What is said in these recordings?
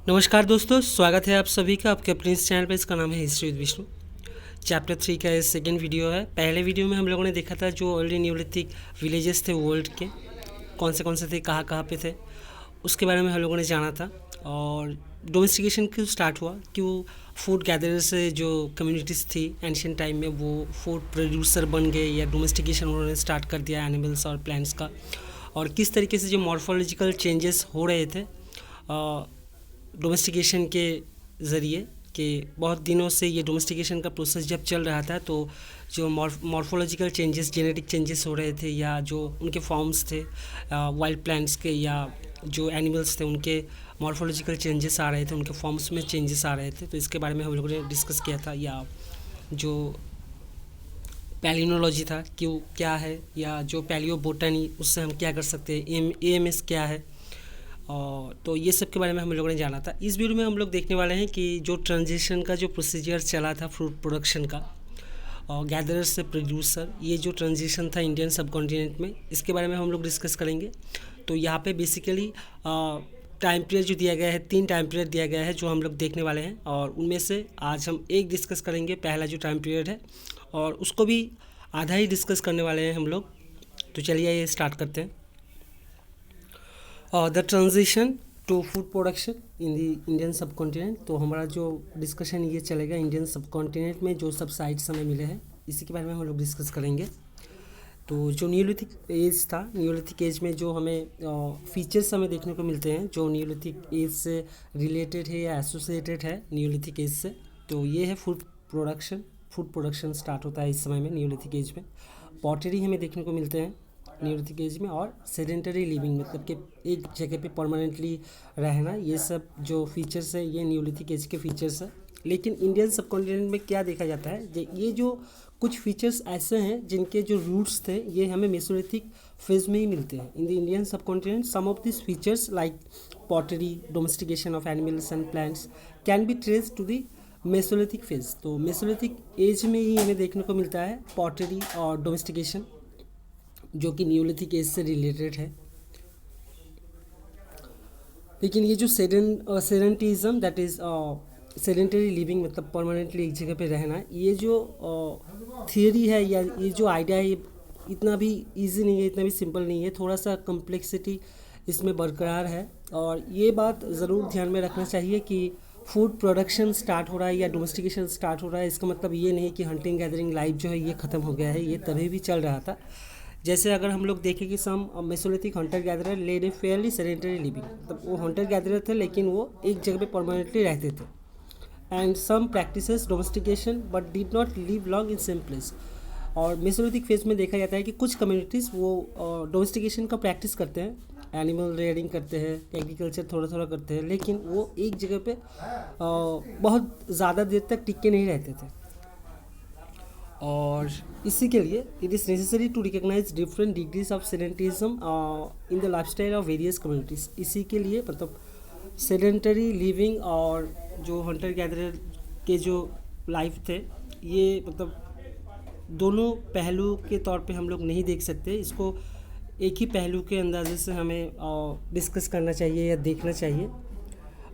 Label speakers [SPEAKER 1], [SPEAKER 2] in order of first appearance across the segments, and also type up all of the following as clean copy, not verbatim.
[SPEAKER 1] नमस्कार दोस्तों, स्वागत है आप सभी का आपके अपने इस चैनल पर। इसका नाम है हिस्ट्री विद विष्णु। चैप्टर 3 का ये सेकेंड वीडियो है। पहले वीडियो में हम लोगों ने देखा था जो अर्ली न्यूलिथिक विलेजेस थे वर्ल्ड के, कौन से थे, कहाँ कहाँ पे थे, उसके बारे में हम लोगों ने जाना था। और डोमेस्टिकेशन क्यों स्टार्ट हुआ, क्यों फूड गैदरर से जो कम्युनिटीज़ थी एंशियंट टाइम में वो फूड प्रोड्यूसर बन गए या डोमेस्टिकेशन उन्होंने स्टार्ट कर दिया एनिमल्स और प्लांट्स का, और किस तरीके से जो मॉर्फोलॉजिकल चेंजेस हो रहे थे डोमेस्टिकेशन के ज़रिए, कि बहुत दिनों से ये डोमेस्टिकेशन का प्रोसेस जब चल रहा था तो जो मॉर्फोलॉजिकल चेंजेस, जेनेटिक चेंजेस हो रहे थे या जो उनके फॉर्म्स थे वाइल्ड प्लांट्स के या जो एनिमल्स थे उनके मॉर्फोलॉजिकल चेंजेस आ रहे थे, उनके फॉर्म्स में चेंजेस आ रहे थे। तो इसके बारे में हम लोगों ने डिस्कस किया था। या जो पैलिनोलॉजी था क्यों क्या है, या जो पैलियो बोटनी उससे हम क्या कर सकते हैं, AMS क्या है, और तो ये सब के बारे में हम लोगों ने जाना था। इस वीडियो में हम लोग देखने वाले हैं कि जो ट्रांजिशन का जो प्रोसीजर चला था फ्रूट प्रोडक्शन का और गैदरर से प्रोड्यूसर, ये जो ट्रांजिशन था इंडियन सब कॉन्टिनेंट में, इसके बारे में हम लोग डिस्कस करेंगे। तो यहाँ पे बेसिकली टाइम पीरियड जो दिया गया है, 3 टाइम पीरियड दिया गया है जो हम लोग देखने वाले हैं, और उनमें से आज हम एक डिस्कस करेंगे, पहला जो टाइम पीरियड है, और उसको भी आधा ही डिस्कस करने वाले हैं हम लोग। तो चलिए ये स्टार्ट करते हैं। The transition to food production in the Indian subcontinent. तो हमारा जो डिस्कशन ये चलेगा इंडियन सब कॉन्टिनेंट में जो सब साइट्स हमें मिले हैं इसी के बारे में हम लोग डिस्कस करेंगे। तो जो न्यूलिथिक एज था, न्यूलिथिक एज में जो हमें फीचर्स हमें देखने को मिलते हैं जो न्यूलिथिक एज से रिलेटेड है या एसोसिएटेड है न्यूलिथिक एज से, तो ये है food production. Food production start होता है इस समय में न्यूलिथिक एज में। पॉटरी हमें देखने को मिलते हैं न्यूलिथिक एज में, और सेडेंटरी लिविंग मतलब कि एक जगह पे परमानेंटली रहना, ये सब जो फीचर्स है ये न्यूलिथिक एज के फीचर्स है। लेकिन इंडियन सब कॉन्टिनेंट में क्या देखा जाता है, ये जो कुछ फीचर्स ऐसे हैं जिनके जो रूट्स थे ये हमें मेसोलिथिक फेज में ही मिलते हैं। In the Indian subcontinent some of this features like pottery, domestication of animals and plants can be trace to the Mesolithic phase. तो मेसोलिथिक एज में ही हमें देखने को मिलता है पॉटरी और डोमेस्टिकेशन जो कि न्यूलिथिक एज से रिलेटेड है। लेकिन ये जो सेडेंटिज्म दैट इज़ सेडेंटरी लिविंग मतलब परमानेंटली एक जगह पे रहना, ये जो थियरी है या ये जो आइडिया है, ये इतना भी इजी नहीं है, इतना भी सिंपल नहीं है, थोड़ा सा कम्प्लेक्सिटी इसमें बरकरार है। और ये बात ज़रूर ध्यान में रखना चाहिए कि फूड प्रोडक्शन स्टार्ट हो रहा है या डोमेस्टिकेशन स्टार्ट हो रहा है, इसका मतलब ये नहीं कि हंटिंग गैदरिंग लाइफ जो है ये ख़त्म हो गया है, ये तभी भी चल रहा था। जैसे अगर हम लोग देखें कि सम मेसोलिथिक हंटर गैदरर लेड ए फेयरली सेडेंटरी लिविंग, मतलब वो हंटर गैदरर थे लेकिन वो एक जगह पे परमानेंटली रहते थे। And some practices domestication but did not live long in same place. और मेसोलिथिक फेज में देखा जाता है कि कुछ कम्युनिटीज़ वो डोमेस्टिकेशन का प्रैक्टिस करते हैं, एनिमल रेयरिंग करते हैं, एग्रीकल्चर थोड़ा थोड़ा करते हैं, लेकिन वो एक जगह पे बहुत ज़्यादा देर तक टिके नहीं रहते थे। और इसी के लिए it is necessary to recognise different degrees of sedentism in the lifestyle of various communities. इसी के लिए मतलब सेडेंटरी लिविंग और जो हंटर गैदरर के जो लाइफ थे ये मतलब दोनों पहलू के तौर पे हम लोग नहीं देख सकते इसको, एक ही पहलू के अंदाजे से हमें डिस्कस करना चाहिए या देखना चाहिए।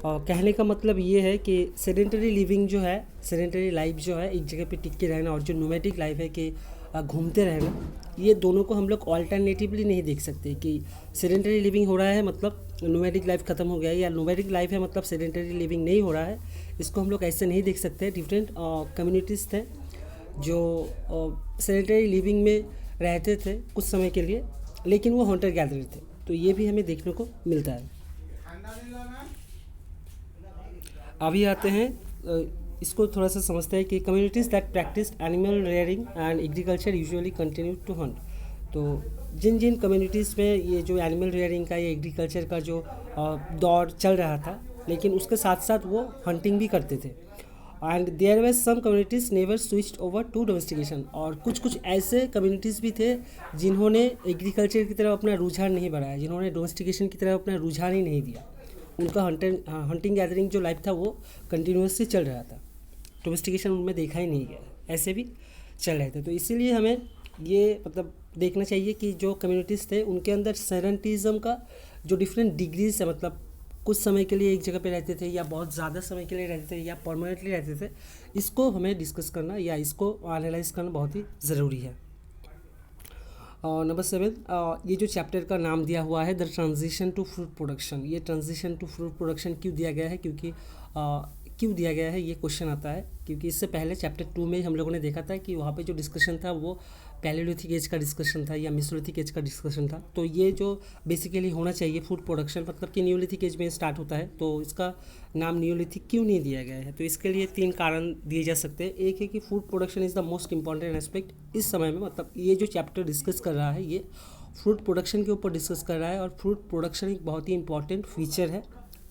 [SPEAKER 1] कहने का मतलब ये है कि सेडेंटरी लिविंग जो है, सेडेंटरी लाइफ जो है एक जगह पे टिक के रहना, और जो नोमैटिक लाइफ है कि घूमते रहना, ये दोनों को हम लोग ऑल्टरनेटिवली नहीं देख सकते कि सेडेंटरी लिविंग हो रहा है मतलब नोमैटिक लाइफ ख़त्म हो गया है, या नोमैटिक लाइफ है मतलब सेडेंटरी लिविंग नहीं हो रहा है। इसको हम लोग ऐसे नहीं देख सकते। डिफरेंट कम्युनिटीज़ थे जो सेडेंटरी लिविंग में रहते थे कुछ समय के लिए, लेकिन वो हंटर गैदरर थे, तो ये भी हमें देखने को मिलता है। अभी आते हैं इसको थोड़ा सा समझते हैं कि communities that practice animal rearing and agriculture usually continue to hunt. तो जिन जिन कम्युनिटीज़ में ये जो एनिमल रेयरिंग का या एग्रीकल्चर का जो दौर चल रहा था, लेकिन उसके साथ साथ वो हंटिंग भी करते थे। And there were some communities never switched over to domestication. और कुछ कुछ ऐसे कम्युनिटीज़ भी थे जिन्होंने एग्रीकल्चर की तरफ अपना रुझान नहीं बढ़ाया, जिन्होंने डोमेस्टिकेशन की तरफ अपना रुझान ही नहीं दिया। उनका हंटिंग गैदरिंग जो लाइफ था वो कंटिन्यूसली चल रहा था, डोमेस्टिकेशन उनमें देखा ही नहीं गया, ऐसे भी चल रहे थे। तो इसीलिए हमें ये मतलब देखना चाहिए कि जो कम्युनिटीज़ थे उनके अंदर सेडेंटिज्म का जो डिफरेंट डिग्रीज है, मतलब कुछ समय के लिए एक जगह पे रहते थे या बहुत ज़्यादा समय के लिए रहते थे या परमानेंटली रहते थे, इसको हमें डिस्कस करना या इसको एनालाइज करना बहुत ही ज़रूरी है। नंबर 7, ये जो चैप्टर का नाम दिया हुआ है the transition to fruit production. ये ट्रांजिशन टू फ्रूट प्रोडक्शन क्यों दिया गया है, क्योंकि क्यों दिया गया है ये क्वेश्चन आता है, क्योंकि इससे पहले चैप्टर 2 में हम लोगों ने देखा था कि वहाँ पे जो डिस्कशन था वो पैलेयोलिथिक एज का डिस्कशन था या मेसोलिथिक एज का डिस्कशन था। तो ये जो बेसिकली होना चाहिए फूड प्रोडक्शन, मतलब कि न्यूलिथिक एज में स्टार्ट होता है, तो इसका नाम न्यूलिथिक क्यों नहीं दिया गया है। तो इसके लिए 3 कारण दिए जा सकते हैं। एक है कि food production is the most important aspect इस समय में, मतलब ये जो चैप्टर डिस्कस कर रहा है ये फ्रूट प्रोडक्शन के ऊपर डिस्कस कर रहा है, और फ्रूट प्रोडक्शन एक बहुत ही इंपॉर्टेंट फीचर है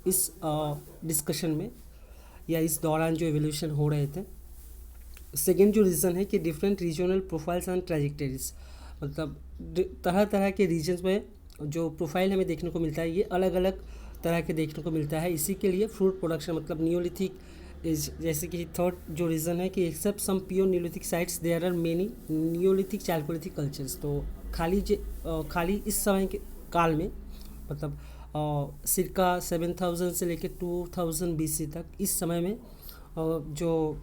[SPEAKER 1] इस डिस्कशन में या इस दौरान जो एवोल्यूशन हो रहे थे। सेकेंड जो रीज़न है कि different regional profiles and trajectories, मतलब तरह तरह के रीजन्स में जो प्रोफाइल हमें देखने को मिलता है ये अलग अलग तरह के देखने को मिलता है। इसी के लिए फ्रूट प्रोडक्शन मतलब न्यूलिथिक इज, जैसे कि थर्ड जो रीज़न है कि except some pure Neolithic sites there are many Neolithic Chalcolithic cultures. तो खाली इस समय के काल में, मतलब सिरका 7000 से लेकर 2000 BC तक, इस समय में जो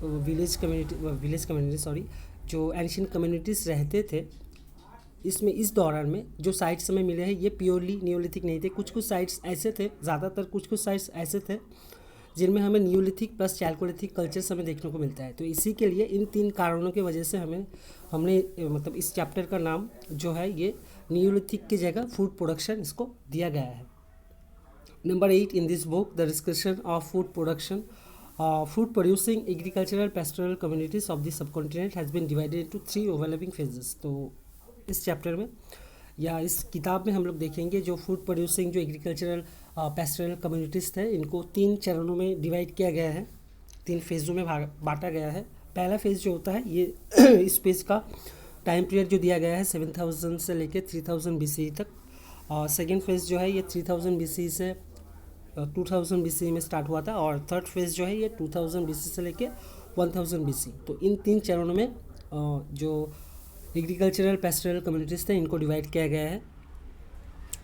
[SPEAKER 1] विलेज कम्युनिटी जो एंशिएंट कम्युनिटीज़ रहते थे, इसमें इस दौरान में जो साइट्स हमें मिले हैं ये प्योरली न्यूलिथिक नहीं थे। कुछ साइट्स ऐसे थे, ज़्यादातर कुछ साइट्स ऐसे थे जिनमें हमें न्यूलिथिक प्लस चैल्कोलिथिक कल्चर्स हमें देखने को मिलता है। तो इसी के लिए इन 3 कारणों की वजह से हमने मतलब इस चैप्टर का नाम जो है ये न्यूलिथिक की जगह फूड प्रोडक्शन इसको दिया गया है। Number 8 in this book the discussion of food production, food producing agricultural pastoral communities of the subcontinent has been divided into 3 overlapping phases। तो इस चैप्टर में या इस किताब में हम लोग देखेंगे जो फूड प्रोड्यूसिंग जो एग्रीकल्चरल पेस्टोरल कम्युनिटीज़ थे इनको 3 चरणों में डिवाइड किया गया है, 3 फेज़ों में बांटा गया है। पहला फेज़ जो होता है ये इस फेज़ का टाइम पीरियड जो दिया गया है 7000 से लेकर 3000 BC तक, और सेकेंड फेज़ जो है ये 3000 BC से 2000 BC में स्टार्ट हुआ था, और थर्ड फेज़ जो है ये 2000 BC से लेके 1000 BC। तो इन 3 चरणों में जो एग्रीकल्चरल पेस्टोरल कम्युनिटीज़ थे इनको डिवाइड किया गया है।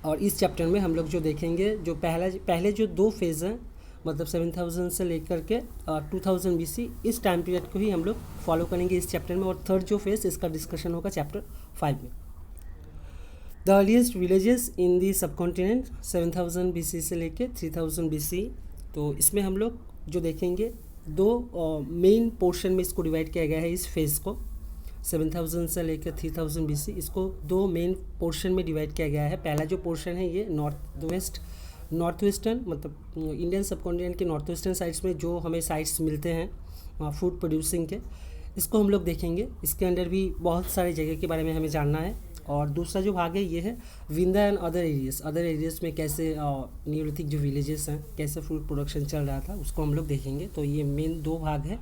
[SPEAKER 1] और इस चैप्टर में हम लोग जो देखेंगे जो पहले जो 2 फेज़ हैं, मतलब 7000 से लेकर के 2000 BC, इस टाइम पीरियड को ही हम लोग फॉलो करेंगे इस चैप्टर में। और थर्ड जो फेज़ इसका डिस्कशन होगा चैप्टर 5 में। The earliest villages in the subcontinent 7000 BC से लेके 3000 BC। तो इसमें हम लोग जो देखेंगे 2 मेन पोर्शन में इसको डिवाइड किया गया है। इस फेज़ को 7000 से लेकर 3000 BC इसको 2 मेन पोर्शन में डिवाइड किया गया है। पहला जो पोर्शन है ये नॉर्थ वेस्टर्न, मतलब इंडियन सबकॉन्टिनेंट के नॉर्थ वेस्टर्न साइड्स में जो हमें साइट्स मिलते हैं फूड प्रोड्यूसिंग के, इसको हम लोग देखेंगे। इसके अंदर भी बहुत सारी जगह के बारे में हमें जानना है। और दूसरा जो भाग है ये है विंदा एंड अदर एरियाज़ में कैसे न्यूलिथिक जो विलेजेस हैं कैसे फूड प्रोडक्शन चल रहा था उसको हम लोग देखेंगे। तो ये मेन 2 भाग है।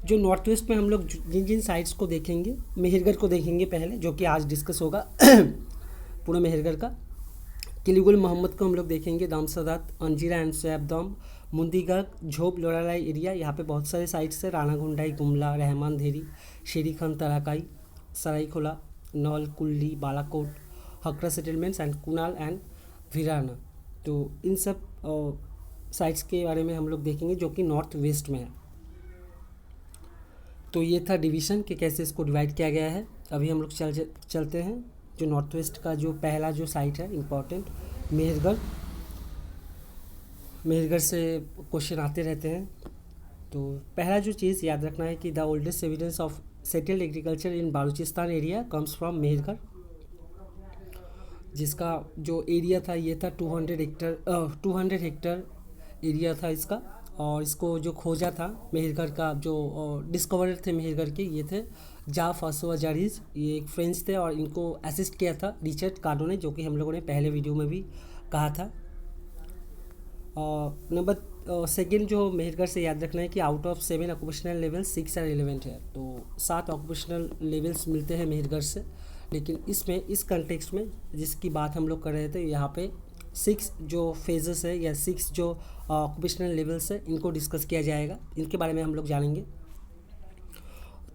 [SPEAKER 1] जो नॉर्थ वेस्ट में हम लोग जिन साइट्स को देखेंगे, मेहरगढ़ को देखेंगे पहले, जो कि आज डिस्कस होगा पूरा मेहरगढ़ का। किलीगुल मोहम्मद को हम लोग देखेंगे, दामसादात, अंजीरा एंड सैबदाम, मुंदीगढ़, झोप, लोरालाई एरिया, यहाँ पे बहुत सारे साइट्स है। रानागुंडाई, गुमला, रहमान धेरी, शेरी खान, तराकाई, सराईखोला, नौल, कुल्ली, बालाकोट, हकरा सेटलमेंट्स एंड कुनाल एंड वीराना। तो इन सब साइट्स के बारे में हम लोग देखेंगे जो कि नॉर्थ वेस्ट में है। तो ये था डिवीज़न कि कैसे इसको डिवाइड किया गया है। अभी हम लोग चलते हैं जो नॉर्थ वेस्ट का जो पहला जो साइट है इम्पॉर्टेंट, मेहरगढ़ से क्वेश्चन आते रहते हैं। तो पहला जो चीज़ याद रखना है कि the oldest evidence of settled agriculture in Baluchistan area comes from Mehrgarh, जिसका जो एरिया था ये था 200 हेक्टर एरिया था इसका। और इसको जो खोजा था मेहरगढ़ का, जो डिस्कवरर थे मेहरगढ़ के, ये थे जा फासोआ जारीज, ये एक फ्रेंच थे, और इनको असिस्ट किया था रिचर्ड कार्डो ने, जो कि हम लोगों ने पहले वीडियो में भी कहा था। नंबर सेकेंड जो मेहरगढ़ से याद रखना है कि out of 7 occupational level 6 are relevant है। तो 7 ऑक्यूपेशनल लेवल्स मिलते हैं मेहरगढ़ से, लेकिन इसमें इस कंटेक्स्ट में जिसकी बात हम लोग कर रहे थे यहाँ पे 6 जो फेजेस है या 6 जो ऑक्यूपेशनल लेवल्स है इनको डिस्कस किया जाएगा, इनके बारे में हम लोग जानेंगे।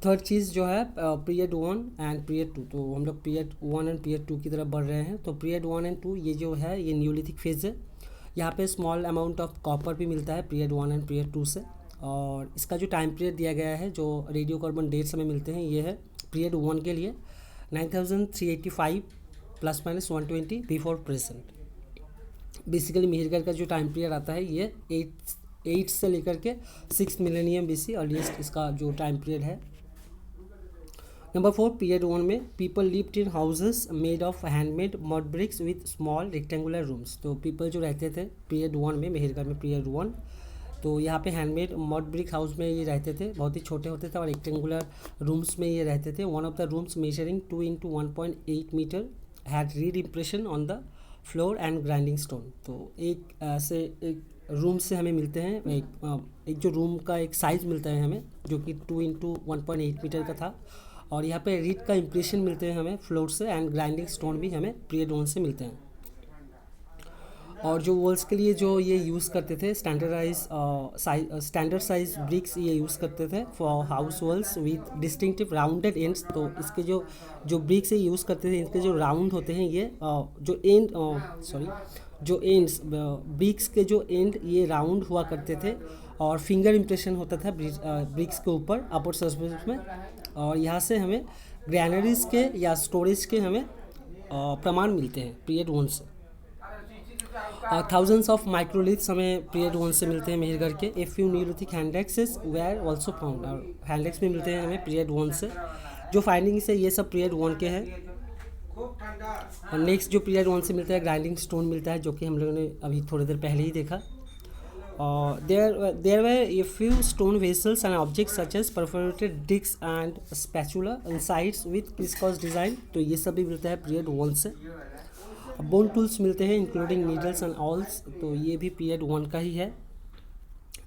[SPEAKER 1] थर्ड चीज़ जो है पीरियड 1 एंड पीरियड 2। तो हम लोग पीरियड 1 एंड पीरियड 2 की तरफ बढ़ रहे हैं। तो पीरियड 1 एंड 2 ये जो है ये न्यूलिथिक फेज़ है। यहाँ पे स्मॉल अमाउंट ऑफ कॉपर भी मिलता है पीरियड 1 एंड पीरियड 2 से। और इसका जो टाइम पीरियड दिया गया है जो रेडियो कार्बन डेट्स हमें मिलते हैं ये है पीरियड 1 के लिए 9385 plus minus 120 before present. Basically Mehrgarh का जो टाइम पीरियड आता है ये 8 से लेकर के 6 मिलेनियम BC अर्लीस्ट इसका जो टाइम पीरियड है। नंबर 4, पीरियड 1 में people lived in houses made of handmade mud bricks with small rectangular rooms. तो पीपल जो रहते थे पीरियड 1 में मिहिरगढ़ में पीरियड 1, तो यहाँ पे हैंडमेड मड ब्रिक हाउस में ये रहते थे, बहुत ही छोटे होते थे और रेक्टेंगुलर रूम्स में ये रहते थे। One of the rooms measuring 2 into 1.8 metre had reed impression on the floor and grinding stone. तो एक ऐसे एक रूम से हमें मिलते हैं एक जो रूम का एक साइज़ मिलता है हमें जो कि 2 into 1.8 मीटर का था। और यहाँ पे रीड का इम्प्रेशन मिलते हैं हमें फ्लोर से एंड ग्राइंडिंग स्टोन भी हमें पीरियड 1 से मिलते हैं। और जो वॉल्स के लिए जो ये यूज़ करते थे स्टैंडर्ड साइज ब्रिक्स ये यूज़ करते थे for house walls with distinctive rounded ends. तो इसके जो ब्रिक्स ये यूज़ करते थे इनके जो राउंड होते हैं ये जो एंड्स ब्रिक्स के जो एंड ये राउंड हुआ करते थे और फिंगर इम्प्रेशन होता था ब्रिक्स के ऊपर अपर सरफेस में। और यहाँ से हमें ग्रैनरीज के या स्टोरेज के हमें प्रमाण मिलते हैं पीरियड 1 से। थाउजेंड्स ऑफ माइक्रोलिथ्स हमें पीरियड 1 से मिलते हैं मिहिरगढ़ के। A few neolithic handaxes were also found, और हैंडएक्स भी मिलते हैं हमें पीरियड 1 से। जो फाइंडिंग्स है ये सब पीरियड 1 के हैं। और नेक्स्ट जो पीरियड 1 से मिलता है ग्राइंडिंग स्टोन मिलता है जो कि हम लोगों ने अभी थोड़ी देर पहले ही देखा। There were a few stone vessels and objects such as perforated discs and spatula and sides with crisscross design। तो ये सब भी मिलता है पीरियड 1 से। बोन टूल्स मिलते हैं इंक्लूडिंग नीडल्स एंड ऑल्स, तो ये भी पीरियड 1 का ही है।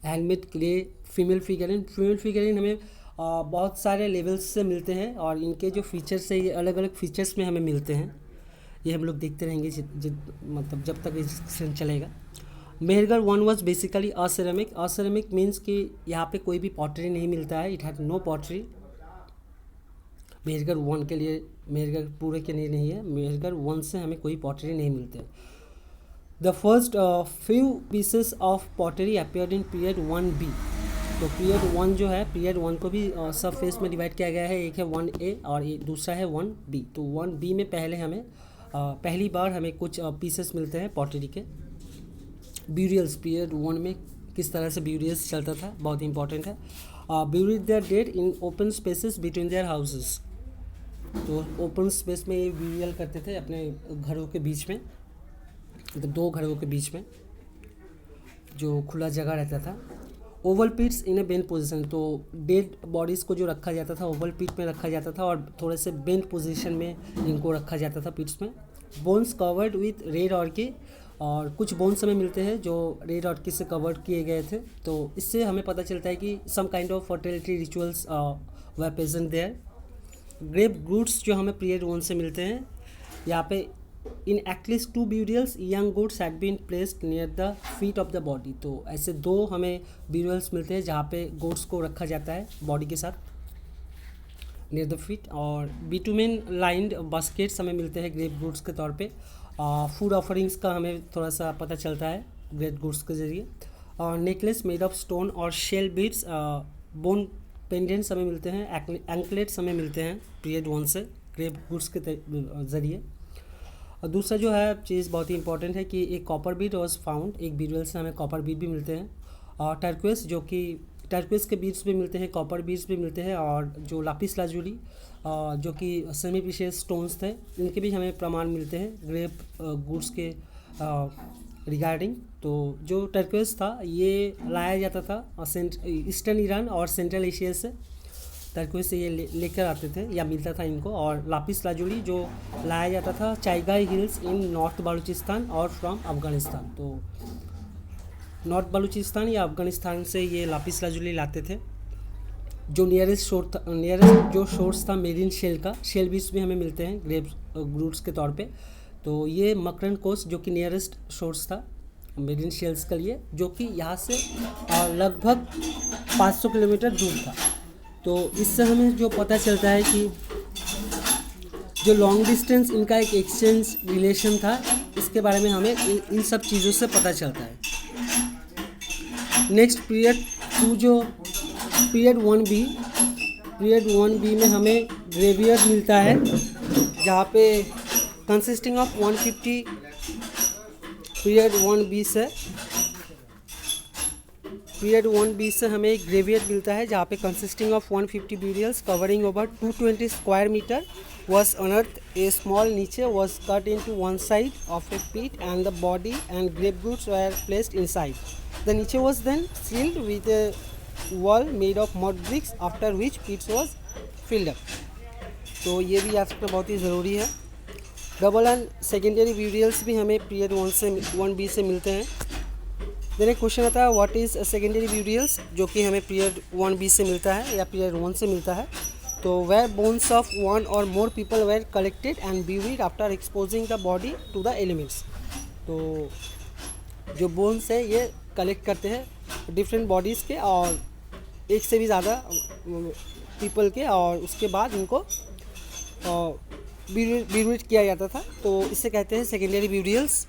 [SPEAKER 1] हैंडमेड क्ले फीमेल फिगरिन हमें बहुत सारे लेवल्स से मिलते हैं और इनके जो फीचर्स है ये अलग अलग फीचर्स में हमें मिलते हैं। ये हम लोग देखते रहेंगे मतलब जब तक डिस्कशन चलेगा। Mehrgarh 1 was basically aceramic means कि यहाँ पे कोई भी पॉटरी नहीं मिलता है। It had no pottery. Mehrgarh 1 के लिए, मिहिरगढ़ पूरे के लिए नहीं है, मिहिरगढ़ 1 से हमें कोई पॉटरी नहीं मिलते। The first few pieces of pottery appeared in period 1B। तो पीरियड 1 जो है पीरियड 1 को भी सब फेस में डिवाइड किया गया है। एक है 1A और दूसरा है 1B। तो 1B में पहली बार हमें कुछ पीसेस मिलते हैं पॉटरी के। ब्यूरियल्स पीरियड 1 में किस तरह से ब्यूरियल्स चलता था बहुत इंपॉर्टेंट है। Buried their dead in open spaces between their houses. तो ओपन स्पेस में ये ब्यूरियल करते थे अपने घरों के बीच में, मतलब 2 घरों के बीच में जो खुला जगह रहता था। ओवल पिट्स इन ए बेंड पोजीशन। तो डेड बॉडीज़ को जो रखा जाता था ओवल पिट में रखा जाता था और थोड़े से बेंड पोजीशन में इनको रखा जाता था पिट्स में। Bones covered with red Orci, और कुछ बोन्स हमें मिलते हैं जो रेड ऑर्की से कवर्ड किए गए थे। तो इससे हमें पता चलता है कि some kind of fertility rituals were present there. Grave goods जो हमें पीरियड 1 से मिलते हैं यहाँ पे in at least 2 burials young goods had been placed near the feet of the body. तो ऐसे 2 हमें ब्यूरियल्स मिलते हैं जहाँ पे गोड्स को रखा जाता है बॉडी के साथ नियर द फीट। और बिटुमेन लाइंड बास्केट्स हमें मिलते हैं ग्रेप गुड्स के तौर पे। फूड ऑफरिंग्स का हमें थोड़ा सा पता चलता है ग्रेप गुड्स के ज़रिए। और नेकलेस मेड ऑफ स्टोन और शेल बीड्स, बोन पेंडेंट्स हमें मिलते हैं, एंकलेट्स हमें मिलते हैं पीरियड 1 से ग्रेप गुड्स के ज़रिए। और दूसरा जो है चीज़ बहुत ही इंपॉर्टेंट है कि एक कॉपर बीड वॉज फाउंड। एक ब्यूरियल से हमें कॉपर बीड भी मिलते हैं। और टर्क्वेस के बीड्स भी मिलते हैं, कॉपर बीड्स भी मिलते हैं। और जो लापिस लाजुली जो कि सेमी प्रीशियस स्टोन्स थे इनके भी हमें प्रमाण मिलते हैं ग्रेप गुड्स के रिगार्डिंग। तो जो टर्क्वेस था ये लाया जाता था ईस्टर्न ईरान और सेंट्रल एशिया से, टर्क्वेस से ये लेकर आते थे या मिलता था इनको। और लापिस लाजुली जो लाया जाता था चाइगाई हिल्स इन नॉर्थ बलूचिस्तान और फ्रॉम अफ़गानिस्तान। तो नॉर्थ बलूचिस्तान या अफ़गानिस्तान से ये लापिस लाजुली लाते थे। जो नियरेस्ट जो सोर्स था मेरिन शेल का, शेल बीड्स भी हमें मिलते हैं ग्रेप गुड्स के तौर पे। तो ये मकरन कोस्ट जो कि नियरेस्ट सोर्स था मेरिन शेल्स के लिए, जो कि यहाँ से लगभग 500 किलोमीटर दूर था। तो इससे हमें जो पता चलता है कि जो लॉन्ग डिस्टेंस इनका एक एक्सचेंज रिलेशन था, इसके बारे में हमें इन सब चीज़ों से पता चलता है। नेक्स्ट पीरियड टू, जो पीरियड वन बी में हमें ग्रेवियर मिलता है, जहाँ पे consisting of 150 period one B से हमें ग्रेवियर मिलता है, जहाँ पे consisting of 150 burials covering over 220 square metre was unearthed. A small niche was cut into one side of a pit and the body and grave goods were placed inside. The niche was then sealed with a wall made of mud bricks, after which pits was filled up. तो ये भी याद रखना बहुत ही ज़रूरी है। Double and secondary burials भी हमें पीरियड 1 से मिलते हैं। देन एक क्वेश्चन आता है व्हाट इज़ सेकेंडरी ब्यूरियल्स, जो कि हमें पीरियड 1 से मिलता है या पीरियड 1 से मिलता है। तो where bones of one or more people were collected and buried after exposing the body to the elements। तो जो बोन्स है ये कलेक्ट करते हैं डिफरेंट बॉडीज़ के और एक से भी ज़्यादा पीपल के, और उसके बाद इनको ब्यूरिड किया जाता था, तो इसे कहते हैं सेकेंडरी ब्यूरियल्स।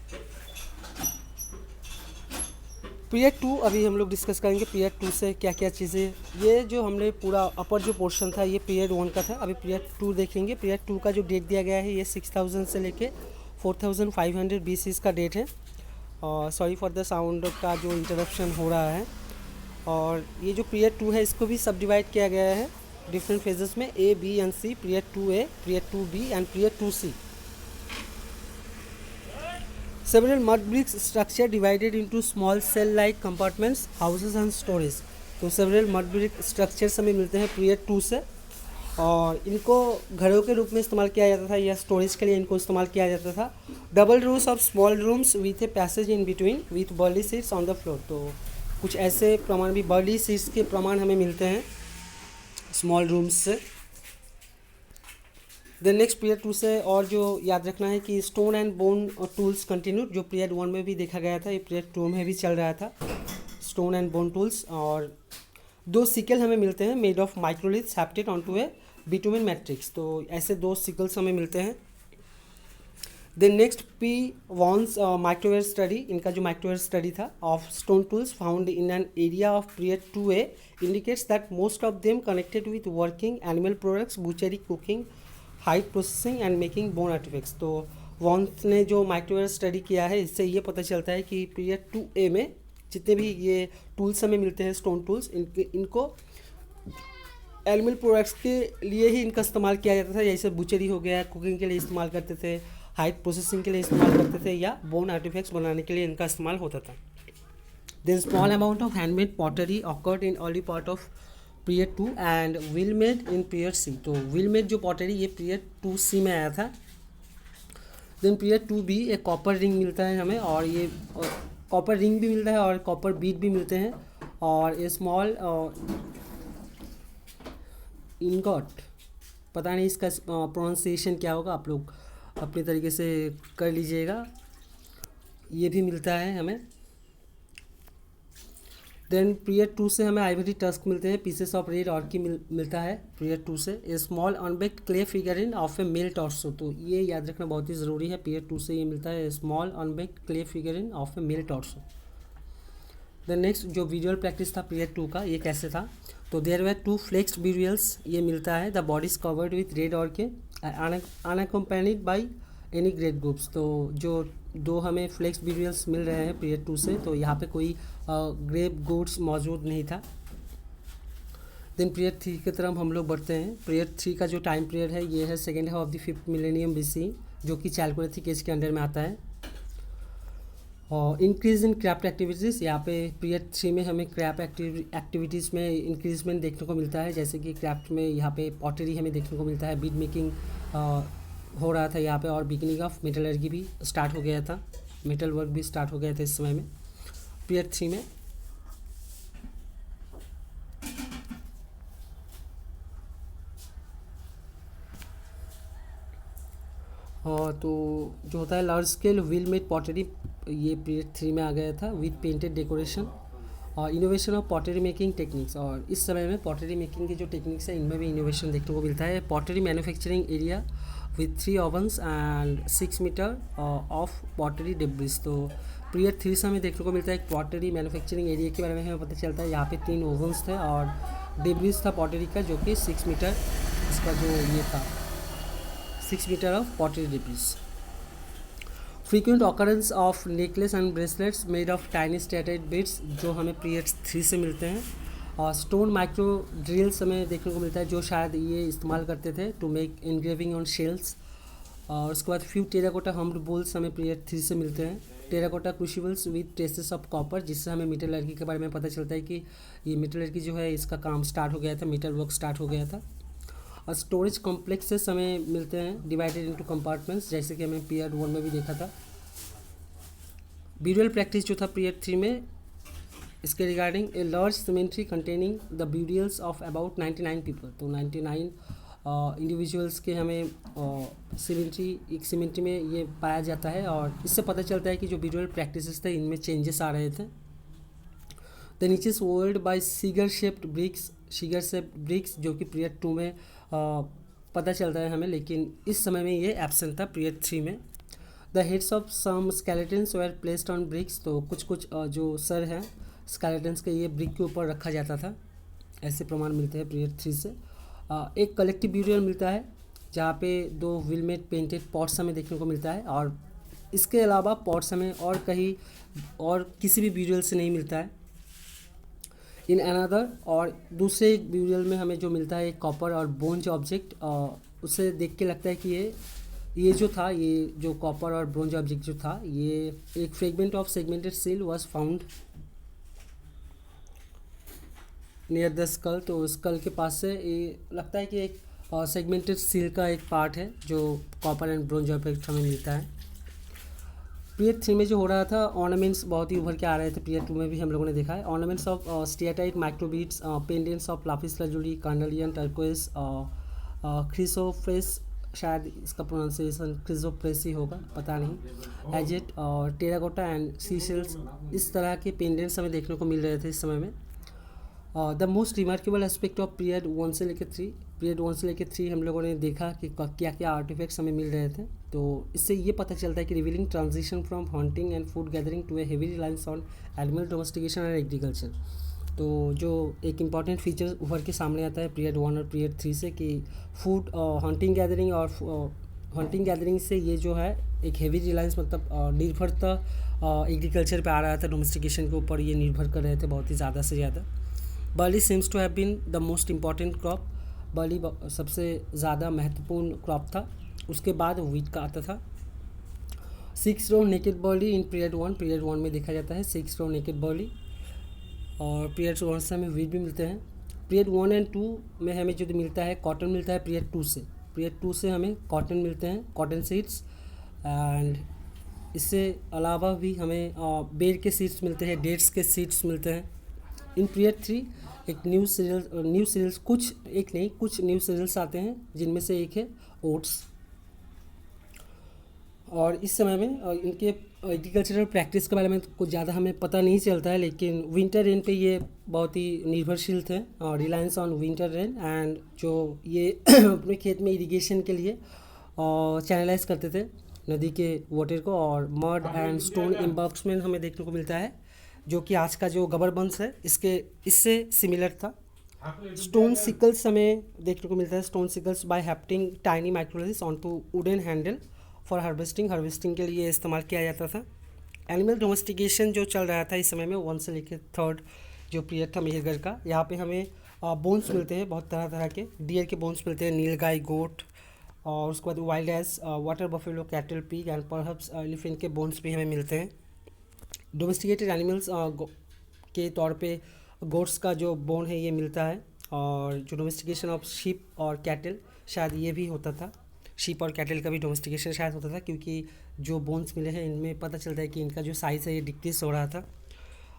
[SPEAKER 1] पीरियड 2 अभी हम लोग डिस्कस करेंगे। पीरियड 2 से क्या क्या चीज़ें, ये जो हमने पूरा अपर जो पोर्शन था ये पीरियड 1 का था। अभी पीरियड 2 देखेंगे। पीरियड 2 का जो डेट दिया गया है ये 6000 से लेके 4500 BC का डेट है। और सॉरी फॉर द साउंड का जो इंटरप्शन हो रहा है। और ये जो पीरियड 2 है इसको भी सब डिवाइड किया गया है डिफरेंट फेजेस में, A, B and C। Period 2A, period 2B and period 2C। Several mud bricks structure divided into small cell-like compartments, houses and storage। तो several mud brick structures हमें मिलते हैं पीरियड 2 से, और इनको घरों के रूप में इस्तेमाल किया जाता था या स्टोरेज के लिए इनको इस्तेमाल किया जाता था। Double rose of small rooms with a passage in between with barley seats on the floor. तो कुछ ऐसे प्रमाण भी, बर्ली सीट्स के प्रमाण हमें मिलते हैं स्मॉल रूम्स से। देन नेक्स्ट पीरियड 2 से और जो याद रखना है कि stone and bone tools continue, जो पीरियड 1 में भी देखा गया था ये पीरियड 2 में भी चल रहा था, स्टोन एंड बोन टूल्स। और 2 सिकल हमें मिलते हैं made of microliths hafted onto a bitumen matrix. तो ऐसे 2 सिकल्स हमें मिलते हैं। Then next P Vaughan's microwave study, इनका जो माइक्रोवेव स्टडी था of stone tools found in an area of period 2A indicates that most of them connected with working animal products, butchery, cooking, hide processing and making bone artefacts. तो Vaughan's ने जो microwave study किया है इससे ये पता चलता है कि पीरियड 2A में जितने भी ये टूल्स हमें मिलते हैं स्टोन टूल्स, इनको एनिमल प्रोडक्ट्स के लिए ही इनका इस्तेमाल किया जाता था। जैसे बुचरी हो गया, कुकिंग के लिए इस्तेमाल करते थे, हाइट प्रोसेसिंग के लिए इस्तेमाल करते थे, या बोन आर्टिफैक्ट्स बनाने के लिए इनका इस्तेमाल होता था। Then small amount of handmade pottery occurred in early part of period 2 and wheel made in period C। तो व्हील मेड जो पॉटरी ये पीरियड 2C में आया था। देन पीरियड 2B एक कॉपर रिंग मिलता है हमें, और ये कॉपर रिंग भी मिलता है और कॉपर बीट भी मिलते हैं, और ये स्मॉल इनगॉट, पता नहीं इसका प्रोनाउंसिएशन क्या होगा, आप लोग अपने तरीके से कर लीजिएगा, ये भी मिलता है हमें। देन पीरियड 2 से हमें आइवरी टस्क मिलते हैं, पीसेस ऑफ रेड ऑर्की मिलता है पीरियड 2 से। A small unbaked clay figurine of a male torso. तो ये याद रखना बहुत ही ज़रूरी है, पीरियड 2 से ये मिलता है small unbaked clay figurine of a male torso. Then next जो विजुअल प्रैक्टिस था पीरियड 2 का, ये कैसे था, तो देयर वर 2 फ्लेक्स्ड ब्यूरियल्स, ये मिलता है the bodies covered with red ऑर्के unaccompanied by any great groups. तो जो 2 हमें फ्लेक्स ब्यूरियल्स मिल रहे हैं पीरियड 2 से, तो यहाँ पे कोई ग्रेप गोट्स मौजूद नहीं था। देन पीरियड 3 की तरफ हम लोग बढ़ते हैं। पीरियड 3 का जो टाइम पीरियड है ये है second half of the 5th millennium BC, जो कि चैल्कोलिथिक एज के अंडर में आता है। और इंक्रीज इन क्राफ्ट एक्टिविटीज़, यहाँ पे पीरियड 3 में हमें क्राफ्ट एक्टिविटीज़ में इंक्रीजमेंट देखने को मिलता है, जैसे कि क्राफ्ट में यहाँ पे पॉटरी हमें देखने को मिलता है, बीड मेकिंग हो रहा था यहाँ पे, और बिगिनिंग ऑफ मेटलर्जी भी स्टार्ट हो गया था, मेटल वर्क भी स्टार्ट हो गया था इस समय में पीरियड 3 में। और तो जो होता है large scale wheel made pottery, ये पीरियड 3 में आ गया था विथ पेंटेड डेकोरेशन। और innovation of pottery making techniques, और इस समय में पॉटरी मेकिंग की जो टेक्निक्स है इनमें भी इनोवेशन देखने को मिलता है। Pottery manufacturing area with 3 ovens and 6 metre of pottery debris. तो पीरियड 3 से हमें देखने को मिलता है एक पॉटरी मैन्युफैक्चरिंग एरिया के बारे में हमें पता चलता है। यहाँ पे 3 ovens थे और डिब्रिज था पॉटरी का जो कि 6 मीटर इसका जो ये था 6 metre of pottery debris. Frequent occurrence of necklace and bracelets made of tiny steatite bits जो हमें पीरियड 3 से मिलते हैं। और स्टोन माइक्रो ड्रिल्स हमें देखने को मिलता है जो शायद ये इस्तेमाल करते थे to make engraving on shells. और उसके बाद फ्यू टेराकोटा हम्ड बोल्स हमें पीरियड 3 से मिलते हैं। Terracotta crucibles with traces of copper, जिससे हमें मेटलर्जी के बारे में पता चलता है कि ये मेटलर्जी जो है इसका काम स्टार्ट हो गया था, मेटल वर्क स्टार्ट हो गया था। और स्टोरेज कॉम्प्लेक्सेस हमें मिलते हैं डिवाइडेड इनटू कंपार्टमेंट्स, जैसे कि हमें पीरियड 1 में भी देखा था। ब्यूरियल प्रैक्टिस जो था पीरियड 3 में, इसके regarding a large symmetry containing the burials of about 99 people. तो 99 इंडिविजुअल्स के हमें एक सिमेंट्री में ये पाया जाता है। और इससे पता चलता है कि जो ब्यूरियल प्रैक्टिसेस थे इनमें चेंजेस आ रहे थे। The niche walled by cigar shaped bricks जो कि पीरियड 2 में पता चलता है हमें, लेकिन इस समय में ये एब्सेंट था पीरियड 3 में। The heads of some skeletons were placed on bricks, तो कुछ जो सर हैं स्केलेटन्स के ये ब्रिक के ऊपर रखा जाता था, ऐसे प्रमाण मिलते हैं पीरियड 3 से। एक कलेक्टिव ब्यूरियल मिलता है जहाँ पे 2 विलमेट पेंटेड पॉट्स हमें देखने को मिलता है। और इसके अलावा पॉट्स हमें और कहीं और किसी भी ब्यूरियल से नहीं मिलता है। इन अनदर, और दूसरे ब्यूरियल में हमें जो मिलता है एक कॉपर और ब्रोंज ऑब्जेक्ट, उसे देख के लगता है कि ये जो था, ये जो कॉपर और ब्रोंज ऑब्जेक्ट जो था, ये एक fragment of segmented seal was found near the skull. तो स्कल के पास से ये लगता है कि एक सेगमेंटेड सील का एक पार्ट है जो कॉपर एंड ब्रोंज ऑब्जेक्ट हमें मिलता है। पीरियड 3 में जो हो रहा था ऑर्नामेंट्स बहुत ही उभर के आ रहे थे, पीरियड 2 में भी हम लोगों ने देखा है। Ornaments of steatite microbeads, pendants of lapis lazuli, carnelian, turquoise, chrysoprase, शायद इसका प्रोनाउंसिएशन क्रिसोप्रेस ही होगा, पता नहीं, एजेट और टेराकोटा एंड सीशेल्स, इस तरह के पेंडेंट्स हमें देखने को मिल रहे थे इस समय में। The most remarkable aspect of period 1 से लेकर 3 हम लोगों ने देखा कि क्या क्या आर्टिफैक्ट्स हमें मिल रहे थे। तो इससे ये पता चलता है कि revealing transition from hunting and food gathering to a heavy reliance on animal domestication and agriculture. तो जो एक इम्पॉर्टेंट फीचर उभर के सामने आता है पीरियड 1 और पीरियड 3 से, कि फूड हंटिंग गैदरिंग और हंटिंग गैदरिंग से ये जो है एक हेवी रिलायंस मतलब निर्भरता एग्रीकल्चर पे आ रहा था, डोमेस्टिकेशन के ऊपर ये निर्भर कर रहे थे बहुत ही ज़्यादा से ज़्यादा। Barley seems to have been the most important crop, barley सबसे ज़्यादा महत्वपूर्ण क्रॉप था, उसके बाद व्हीट का आता था। 6 row naked barley in period 1 में देखा जाता है 6 row नेकेड बार्ली। और पीरियड 1 से हमें व्हीट भी मिलते हैं। पीरियड 1 और 2 में हमें जो मिलता है कॉटन मिलता है पीरियड 2 से हमें कॉटन मिलते हैं, कॉटन सीड्स। एंड इससे अलावा भी हमें बेर के सीड्स मिलते हैं, डेट्स के सीड्स मिलते हैं। इन पीरियड 3 एक न्यू सीरियल्स कुछ न्यू सीरियल्स आते हैं, जिनमें से एक है ओट्स। और इस समय में इनके एग्रीकल्चरल प्रैक्टिस के बारे में कुछ ज़्यादा हमें पता नहीं चलता है, लेकिन विंटर रेन पे ये बहुत ही निर्भरशील थे, और reliance on winter rain. And जो ये अपने खेत में इरिगेशन के लिए चैनलाइज करते थे नदी के वाटर को। और मड एंड स्टोन एम्बर्क्समेंट हमें देखने को मिलता है, जो कि आज का जो गबरबंस है इससे सिमिलर था। स्टोन सिकल्स हमें देखने को मिलता है, stone sickles by hafting tiny microliths on to wooden handle for harvesting के लिए इस्तेमाल किया जाता था। एनिमल डोमेस्टिकेशन जो चल रहा था इस समय में 1 से लेकर 3 जो पीरियड था मेहरगढ़ का, यहाँ पे हमें बोन्स मिलते हैं बहुत तरह तरह के, डियर के बोन्स मिलते हैं, नीलगाय, गोट, और उसके बाद wild ass, water buffalo, cattle, pig and perhaps elephant के बोन्स भी हमें मिलते हैं। डोमेस्टिकेटेड एनिमल्स के तौर पे गोट्स का जो बोन है ये मिलता है। और जो डोमेस्टिकेशन ऑफ शीप और कैटल शायद ये भी होता था, शीप और कैटल का भी डोमेस्टिकेशन शायद होता था, क्योंकि जो बोन्स मिले हैं इनमें पता चलता है कि इनका जो साइज़ है ये डिक्रीज हो रहा था।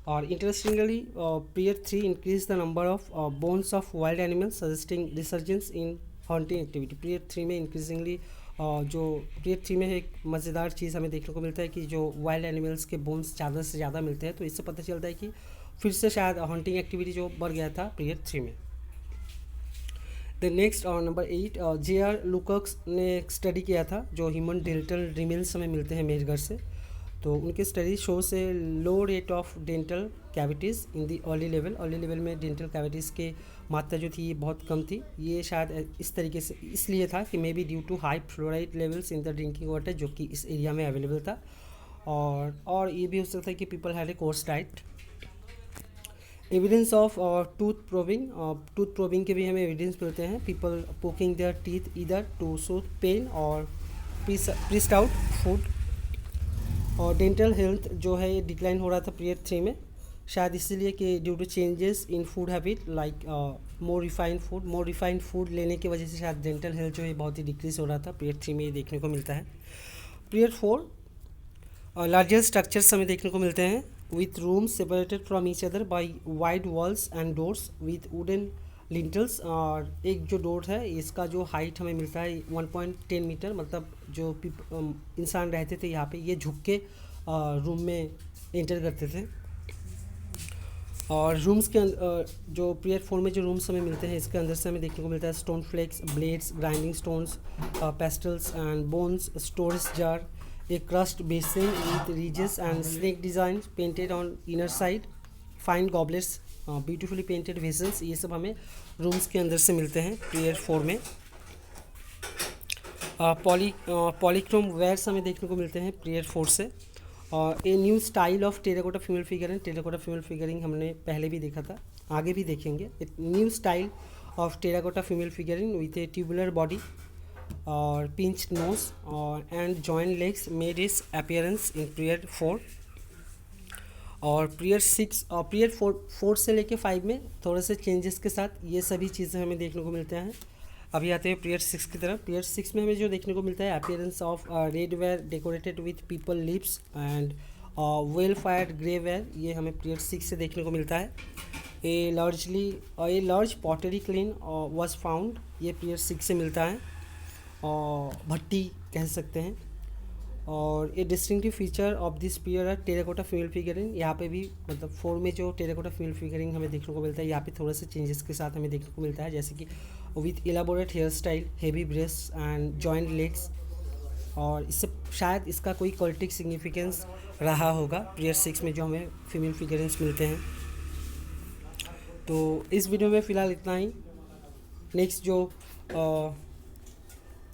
[SPEAKER 1] और interestingly period 3 increase the number of bones of wild animals suggesting resurgence in hunting activity. Period 3 में इंक्रीजिंगली जो पीरियड 3 में एक मज़ेदार चीज़ हमें देखने को मिलता है कि जो वाइल्ड एनिमल्स के बोन्स ज़्यादा से ज़्यादा मिलते हैं, तो इससे पता चलता है कि फिर से शायद हंटिंग एक्टिविटी जो बढ़ गया था पीरियड 3 में। The next number 8, J R. Lukacs ने एक स्टडी किया था जो ह्यूमन डेंटल रिमेन्स हमें मिलते हैं मेजगर से। तो उनके स्टडी शो से low rate of dental cavities in the early level में डेंटल कैविटीज़ के मात्रा जो थी ये बहुत कम थी। ये शायद इस तरीके से इसलिए था कि may be due to high fluoride levels in the drinking water जो कि इस एरिया में अवेलेबल था, और ये भी हो सकता है कि people had a coarse diet. Evidence of tooth probing के भी हमें एविडेंस मिलते हैं। People poking their teeth either to soothe pain और प्रीस्ड आउट फूड। और डेंटल हेल्थ जो है ये डिक्लाइन हो रहा था पीरियड 3 में, शायद इसीलिए कि due to changes in food habit like more refined food लेने की वजह से शायद डेंटल हेल्थ जो है बहुत ही डिक्रीज हो रहा था पीरियड 3 में, ये देखने को मिलता है। पीरियड 4 लार्जर स्ट्रक्चर्स हमें देखने को मिलते हैं with rooms separated from each other by wide walls and doors with wooden lintels। और एक जो डोर है इसका जो हाइट हमें मिलता है 1.10 मीटर, मतलब जो इंसान रहते थे यहाँ पे ये झुक के रूम में एंटर करते थे। और रूम्स के जो पीरियड 4 में जो रूम्स हमें मिलते हैं इसके अंदर से हमें देखने को मिलता है stone flakes, blades, grinding stones, pestles and bones, storage jar, a crust basin with ridges and snake designs painted on inner side, fine goblets, beautifully painted vessels। ये सब हमें रूम्स के अंदर से मिलते हैं पीरियड 4 में। पॉलीक्रोम वेयर्स हमें देखने को मिलते हैं पीरियड 4 से। और a new style of terracotta female figuring हमने पहले भी देखा था, आगे भी देखेंगे। New style of terracotta female figuring with A tubular body और पिंच्ड नोज और and joint legs made it's appearance in period 4। और पीरियड 4 से लेके 5 में थोड़े से चेंजेस के साथ ये सभी चीज़ें हमें देखने को मिलते हैं। अभी आते हैं पीरियड 6 की तरफ। पीरियड 6 में हमें जो देखने को मिलता है appearance of red ware decorated with people lips and well fired grey ware, ये हमें पीरियड 6 से देखने को मिलता है। A large pottery clean was found, ये पीरियड 6 से मिलता है, और भट्टी कह सकते हैं। और ये distinctive feature of this period है टेराकोटा फीमेल फिगरिंग। यहाँ पे भी मतलब 4 में जो टेराकोटा फीमेल फिगरिंग हमें देखने को मिलता है यहाँ पे थोड़े से चेंजेस के साथ हमें देखने को मिलता है, जैसे कि with elaborate hair style, heavy breast and joint legs. और इससे शायद इसका कोई कल्टिक सिग्निफिकेंस रहा होगा पीरियड 6 में जो हमें फीमेल फिगरिंग्स मिलते हैं। तो इस वीडियो में फ़िलहाल इतना ही। नेक्स्ट जो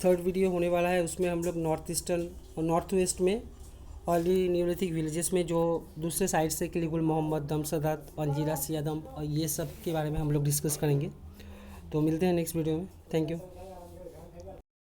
[SPEAKER 1] थर्ड वीडियो होने वाला है उसमें हम लोग नॉर्थ वेस्ट में अर्ली न्यूलिथिक विलेजेस में जो दूसरे साइड से किलिगुल मोहम्मद, दमसदात, अंजीरा, सियादम और ये सब के बारे में हम लोग डिस्कस करेंगे। तो मिलते हैं नेक्स्ट वीडियो में। Thank you.